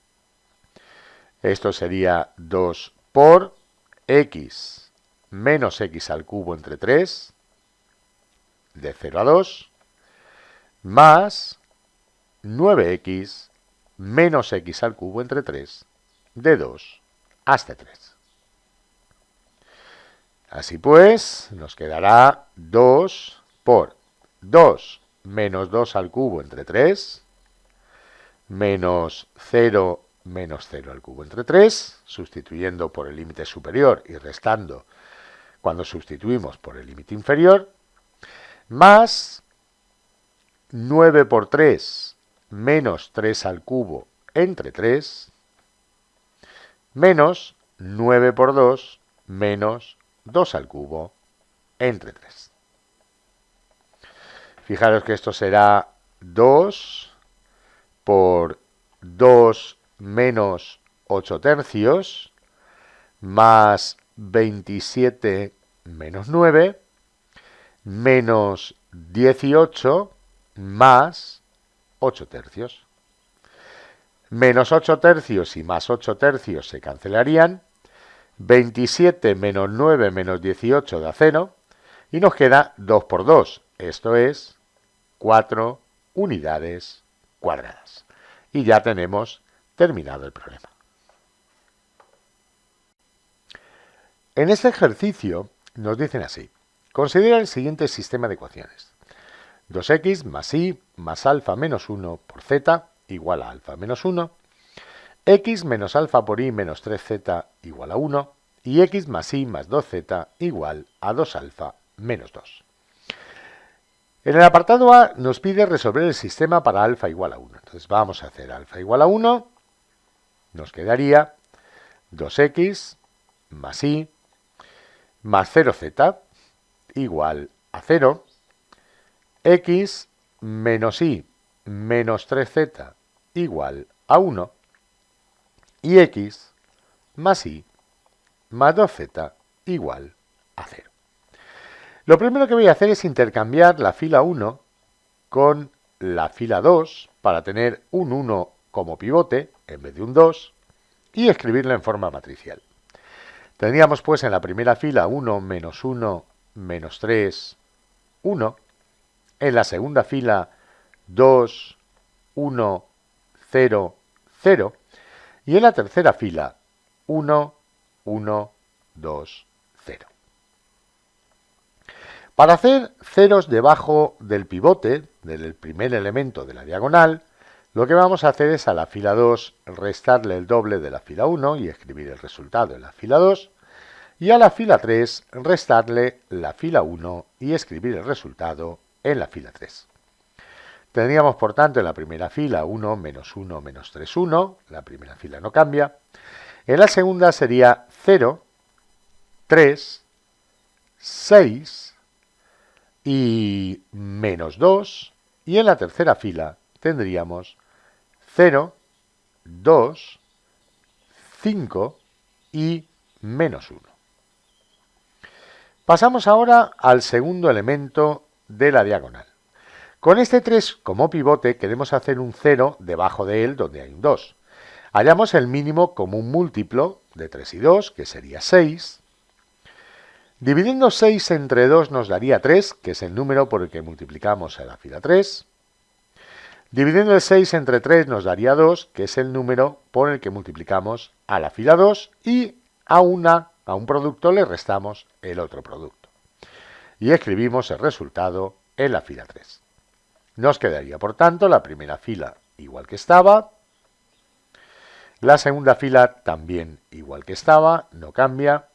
Esto sería 2 por x menos x al cubo entre 3 de 0 a 2 más 9x menos x al cubo entre 3 de 2 hasta 3. Así pues, nos quedará 2 por 2 menos 2 al cubo entre 3 menos 0 menos 0 al cubo entre 3, sustituyendo por el límite superior y restando cuando sustituimos por el límite inferior, más 9 por 3 menos 3 al cubo entre 3, menos 9 por 2 menos 2 al cubo entre 3. Fijaros que esto será 2 por 2 menos 8 tercios más 27 menos 9 menos 18 más 8 tercios. Menos 8 tercios y más 8 tercios se cancelarían. 27 menos 9 menos 18 da 0. Y nos queda 2 por 2. Esto es 4 unidades cuadradas. Y ya tenemos terminado el problema. En este ejercicio nos dicen así. Considera el siguiente sistema de ecuaciones. 2x más y más alfa menos 1 por z igual a alfa menos 1. X menos alfa por y menos 3z igual a 1. Y x más y más 2z igual a 2 alfa menos 2. En el apartado A nos pide resolver el sistema para alfa igual a 1. Entonces vamos a hacer alfa igual a 1. Nos quedaría 2x más y más 0z igual a 0. X menos y menos 3z igual a 1. Y x más y más 2z igual a 0. Lo primero que voy a hacer es intercambiar la fila 1 con la fila 2 para tener un 1 como pivote en vez de un 2 y escribirlo en forma matricial. Tendríamos pues en la primera fila 1 menos 1 menos 3, 1. En la segunda fila 2, 1, 0, 0. Y en la tercera fila 1, 1, 2, 0. Para hacer ceros debajo del pivote, del primer elemento de la diagonal, lo que vamos a hacer es a la fila 2 restarle el doble de la fila 1 y escribir el resultado en la fila 2, y a la fila 3 restarle la fila 1 y escribir el resultado en la fila 3. Tendríamos, por tanto, en la primera fila 1 menos 1 menos 3, 1, la primera fila no cambia. En la segunda sería 0, 3, 6, y menos 2, y en la tercera fila tendríamos 0, 2, 5 y menos 1. Pasamos ahora al segundo elemento de la diagonal. Con este 3 como pivote queremos hacer un 0 debajo de él donde hay un 2. Hallamos el mínimo común múltiplo de 3 y 2, que sería 6. Dividiendo 6 entre 2 nos daría 3, que es el número por el que multiplicamos a la fila 3. Dividiendo el 6 entre 3 nos daría 2, que es el número por el que multiplicamos a la fila 2. Y a un producto le restamos el otro producto. Y escribimos el resultado en la fila 3. Nos quedaría, por tanto, la primera fila igual que estaba. La segunda fila también igual que estaba, no cambia.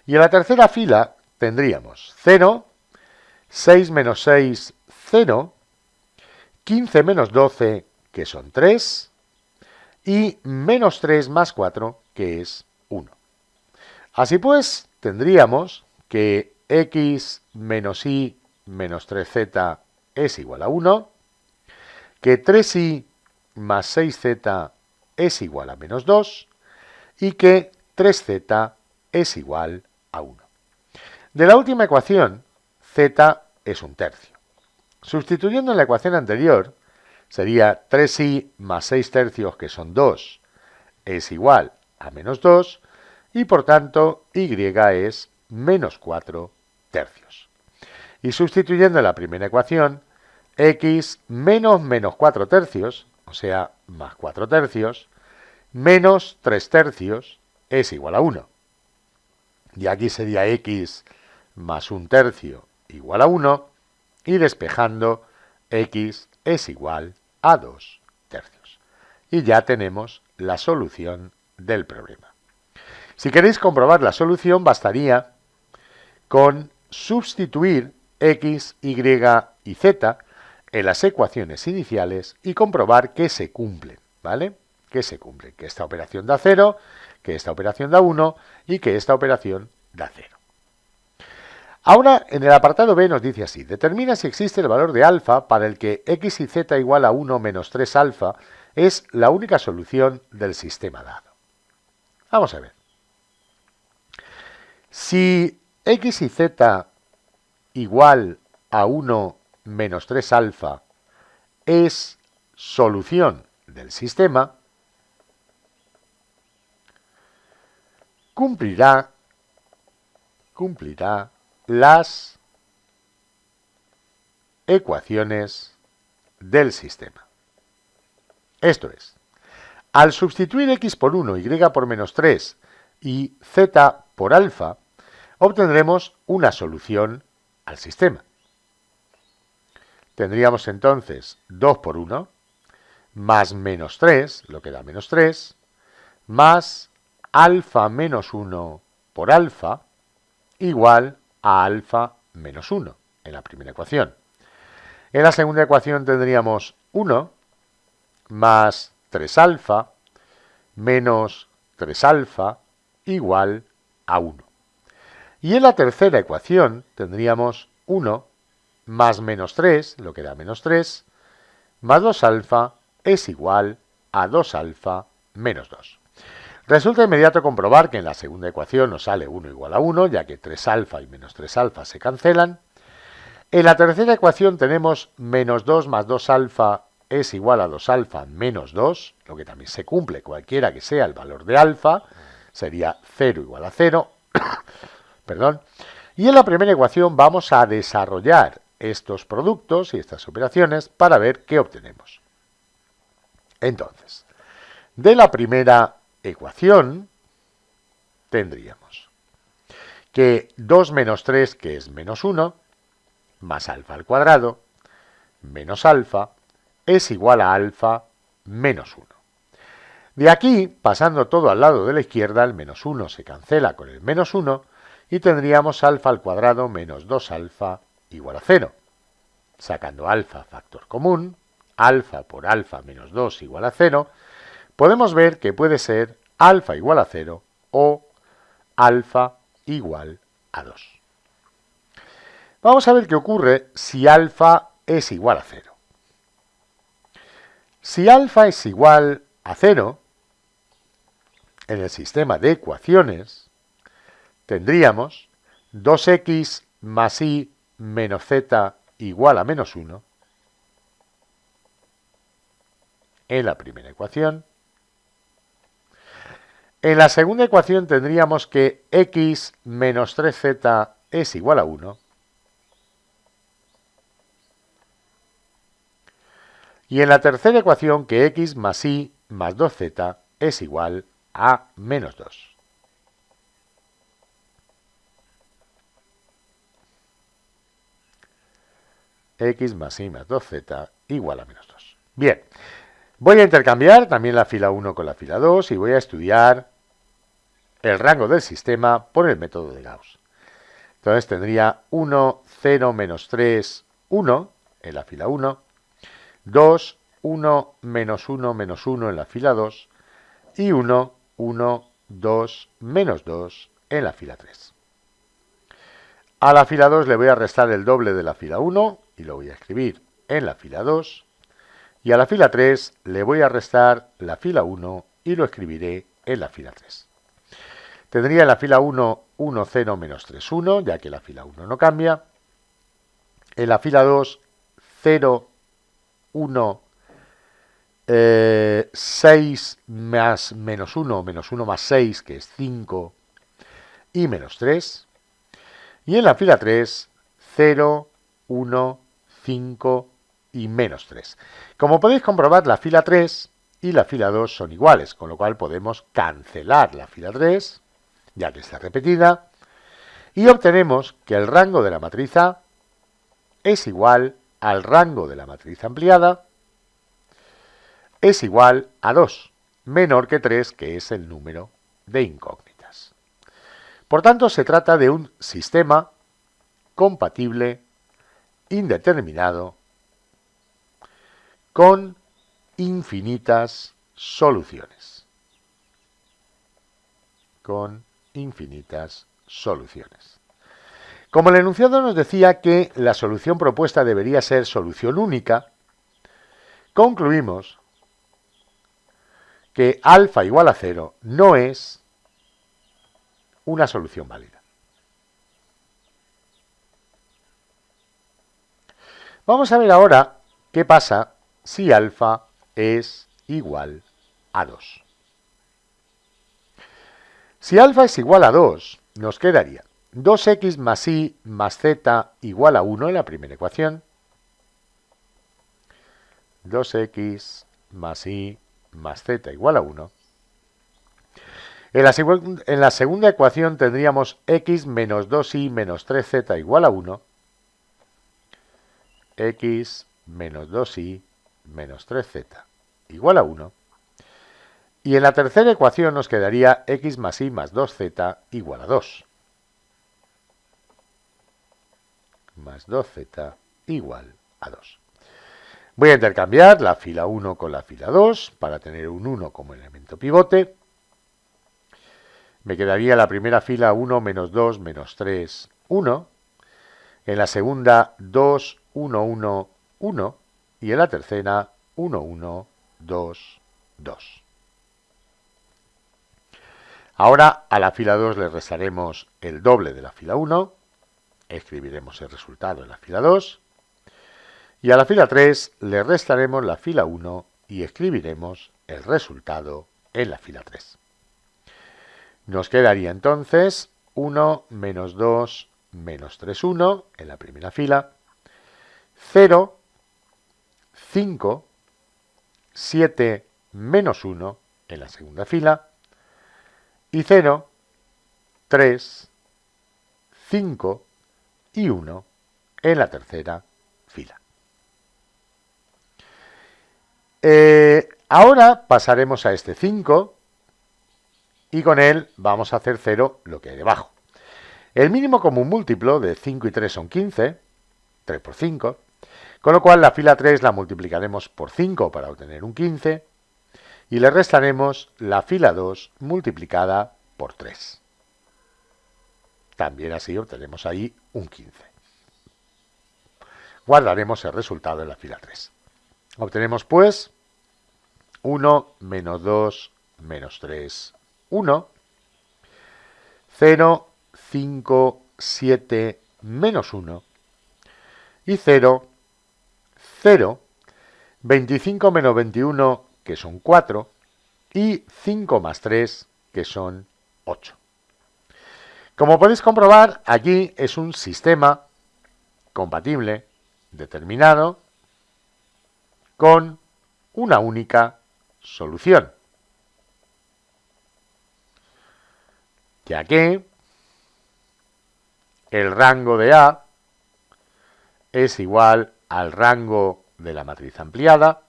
Y en la tercera fila tendríamos 0, 6 menos 6, 0, 15 menos 12, que son 3, y menos 3 más 4, que es 1. Así pues, tendríamos que x menos y menos 3z es igual a 1, que 3y más 6z es igual a menos 2, y que 3z es igual a 1. De la última ecuación, z es un tercio. Sustituyendo en la ecuación anterior, sería 3y más 6 tercios, que son 2, es igual a menos 2, y por tanto y es menos 4 tercios. Y sustituyendo en la primera ecuación, x menos 4 tercios, o sea, más 4 tercios, menos 3 tercios, es igual a 1. Y aquí sería x más 1 tercio igual a 1, y despejando, x es igual a 2 tercios. Y ya tenemos la solución del problema. Si queréis comprobar la solución, bastaría con sustituir x, y y z en las ecuaciones iniciales y comprobar que se cumplen, ¿vale? Que se cumplen, que esta operación da 0, que esta operación da 1 y que esta operación da 0. Ahora, en el apartado B nos dice así: determina si existe el valor de alfa para el que x y z igual a 1 menos 3 alfa es la única solución del sistema dado. Vamos a ver. Si x y z igual a 1 menos 3 alfa es solución del sistema, cumplirá las ecuaciones del sistema. Esto es, al sustituir x por 1, y por menos 3 y z por alfa, obtendremos una solución al sistema. Tendríamos entonces 2 por 1 más menos 3, lo que da menos 3, más alfa menos 1 por alfa, igual a alfa menos 1 en la primera ecuación. En la segunda ecuación tendríamos 1 más 3 alfa menos 3 alfa igual a 1. Y en la tercera ecuación tendríamos 1 más menos 3, lo que da menos 3, más 2 alfa es igual a 2 alfa menos 2. Resulta inmediato comprobar que en la segunda ecuación nos sale 1 igual a 1, ya que 3 alfa y menos 3 alfa se cancelan. En la tercera ecuación tenemos menos 2 más 2 alfa es igual a 2 alfa menos 2, lo que también se cumple cualquiera que sea el valor de alfa, sería 0 igual a 0. Perdón. Y en la primera ecuación vamos a desarrollar estos productos y estas operaciones para ver qué obtenemos. Entonces, de la primera ecuación tendríamos que 2 menos 3, que es menos 1, más alfa al cuadrado, menos alfa, es igual a alfa menos 1. De aquí, pasando todo al lado de la izquierda, el menos 1 se cancela con el menos 1 y tendríamos alfa al cuadrado menos 2 alfa igual a 0. Sacando alfa factor común, alfa por alfa menos 2 igual a 0, podemos ver que puede ser alfa igual a 0 o alfa igual a 2. Vamos a ver qué ocurre si alfa es igual a 0. Si alfa es igual a 0, en el sistema de ecuaciones tendríamos 2x más y menos z igual a menos 1 en la primera ecuación. En la segunda ecuación tendríamos que x menos 3z es igual a 1. Y en la tercera ecuación que x más y más 2z es igual a menos 2. X más y más 2z igual a menos 2. Bien, voy a intercambiar también la fila 1 con la fila 2 y voy a estudiar el rango del sistema por el método de Gauss. Entonces tendría 1, 0, menos 3, 1 en la fila 1, 2, 1, menos 1, menos 1 en la fila 2 y 1, 1, 2, menos 2 en la fila 3. A la fila 2 le voy a restar el doble de la fila 1 y lo voy a escribir en la fila 2. Y a la fila 3 le voy a restar la fila 1 y lo escribiré en la fila 3. Tendría en la fila 1, 1, 0, menos 3, 1, ya que la fila 1 no cambia. En la fila 2, 0, 1, 6 más menos 1 más 6, que es 5, y menos 3. Y en la fila 3, 0, 1, 5 y menos 3. Como podéis comprobar, la fila 3 y la fila 2 son iguales, con lo cual podemos cancelar la fila 3, ya que está repetida, y obtenemos que el rango de la matriz A es igual al rango de la matriz ampliada, es igual a 2, menor que 3, que es el número de incógnitas. Por tanto, se trata de un sistema compatible, indeterminado, con infinitas soluciones. Con infinitas soluciones. Como el enunciado nos decía que la solución propuesta debería ser solución única, concluimos que alfa igual a 0 no es una solución válida. Vamos a ver ahora qué pasa si alfa es igual a 2. Si alfa es igual a 2, nos quedaría 2x más y más z igual a 1 en la primera ecuación. 2x más y más z igual a 1. En la segunda ecuación tendríamos x menos 2y menos 3z igual a 1. X menos 2y menos 3z igual a 1. Y en la tercera ecuación nos quedaría x más y más 2z igual a 2. Más 2z igual a 2. Voy a intercambiar la fila 1 con la fila 2 para tener un 1 como elemento pivote. Me quedaría la primera fila 1 menos 2 menos 3, 1. En la segunda 2, 1, 1, 1. Y en la tercera 1, 1, 2, 2. Ahora a la fila 2 le restaremos el doble de la fila 1. Escribiremos el resultado en la fila 2. Y a la fila 3 le restaremos la fila 1 y escribiremos el resultado en la fila 3. Nos quedaría entonces 1 menos 2 menos 3, 1 en la primera fila, 0, 5, 7 menos 1 en la segunda fila y 0, 3, 5 y 1 en la tercera fila. Ahora pasaremos a este 5 y con él vamos a hacer 0 lo que hay debajo. El mínimo común múltiplo de 5 y 3 son 15, 3 por 5, con lo cual la fila 3 la multiplicaremos por 5 para obtener un 15 y le restaremos la fila 2 multiplicada por 3. También así obtenemos ahí un 15. Guardaremos el resultado en la fila 3. Obtenemos pues 1 menos 2 menos 3, 1, 0, 5, 7 menos 1 y 0, 0, 25 menos 21 que son 4 y 5 más 3 que son 8. Como podéis comprobar, aquí es un sistema compatible determinado con una única solución, ya que el rango de A es igual al rango de la matriz ampliada,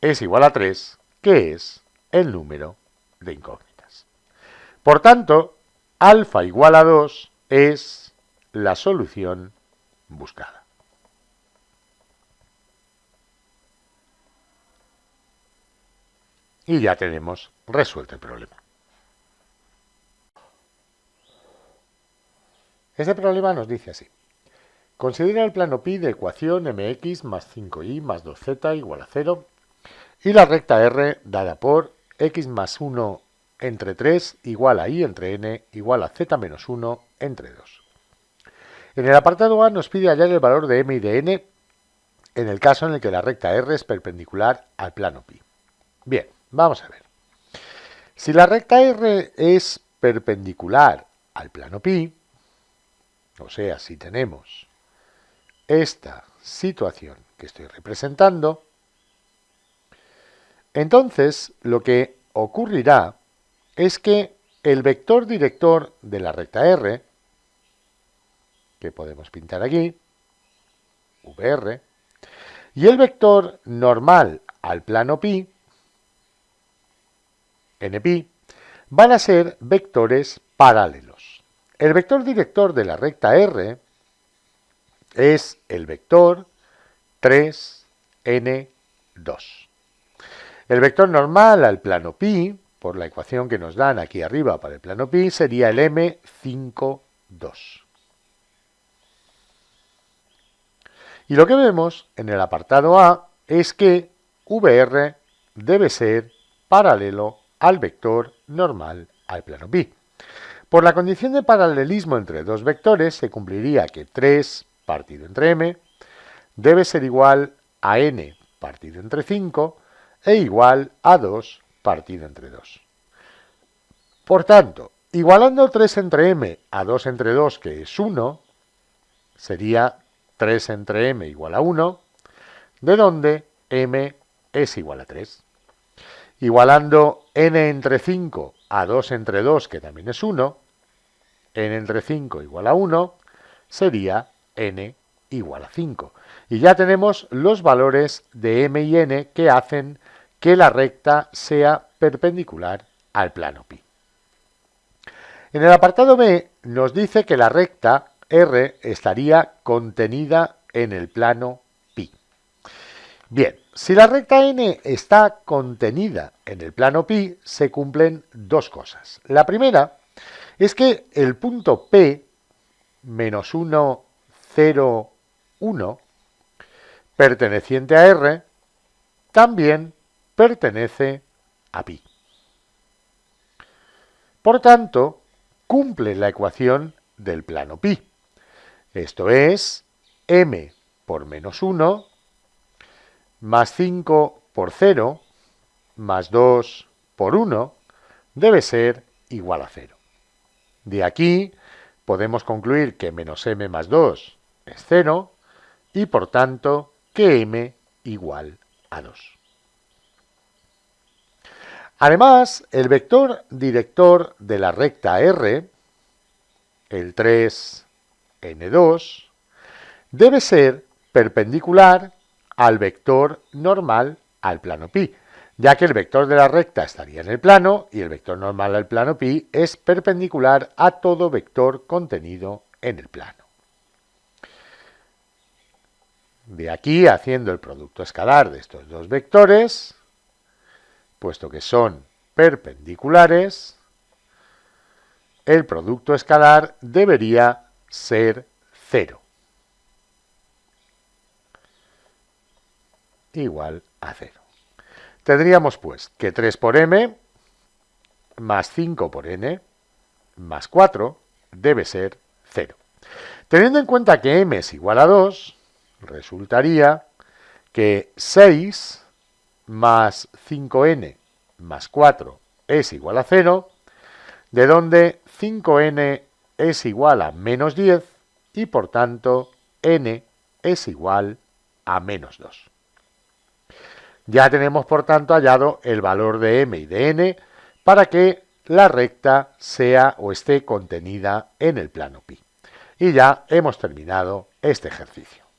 es igual a 3, que es el número de incógnitas. Por tanto, alfa igual a 2 es la solución buscada. Y ya tenemos resuelto el problema. Este problema nos dice así. Considera el plano pi de ecuación mx más 5y más 2z igual a 0 y la recta R dada por x más 1 entre 3 igual a y entre n igual a z menos 1 entre 2. En el apartado A nos pide hallar el valor de m y de n en el caso en el que la recta R es perpendicular al plano pi. Bien, vamos a ver. Si la recta R es perpendicular al plano pi, o sea, si tenemos esta situación que estoy representando, entonces lo que ocurrirá es que el vector director de la recta R, que podemos pintar aquí, VR, y el vector normal al plano pi, npi, van a ser vectores paralelos. El vector director de la recta R es el vector 3n2. El vector normal al plano pi, por la ecuación que nos dan aquí arriba para el plano pi, sería el m5,2. Y lo que vemos en el apartado A es que VR debe ser paralelo al vector normal al plano pi. Por la condición de paralelismo entre dos vectores se cumpliría que 3 partido entre m debe ser igual a n partido entre 5 e igual a 2 partido entre 2. Por tanto, igualando 3 entre m a 2 entre 2, que es 1, sería 3 entre m igual a 1, de donde m es igual a 3. Igualando n entre 5 a 2 entre 2, que también es 1, n entre 5 igual a 1, sería n igual a 5. Y ya tenemos los valores de m y n que hacen que la recta sea perpendicular al plano pi. En el apartado B nos dice que la recta R estaría contenida en el plano pi. Bien, si la recta n está contenida en el plano pi, se cumplen dos cosas. La primera es que el punto P, menos 1, 0, 1, perteneciente a R, también pertenece a pi. Por tanto, cumple la ecuación del plano pi. Esto es m por menos 1 más 5 por 0 más 2 por 1 debe ser igual a 0. De aquí podemos concluir que menos m más 2 es 0 y por tanto que m igual a 2. Además, el vector director de la recta R, el 3n2, debe ser perpendicular al vector normal al plano pi, ya que el vector de la recta estaría en el plano y el vector normal al plano pi es perpendicular a todo vector contenido en el plano. De aquí, haciendo el producto escalar de estos dos vectores, puesto que son perpendiculares, el producto escalar debería ser 0. Igual a 0. Tendríamos pues que 3 por m más 5 por n más 4 debe ser 0. Teniendo en cuenta que m es igual a 2, resultaría que 6 más 5n más 4 es igual a 0, de donde 5n es igual a menos 10 y por tanto n es igual a menos 2. Ya tenemos por tanto hallado el valor de m y de n para que la recta sea o esté contenida en el plano pi. Y ya hemos terminado este ejercicio.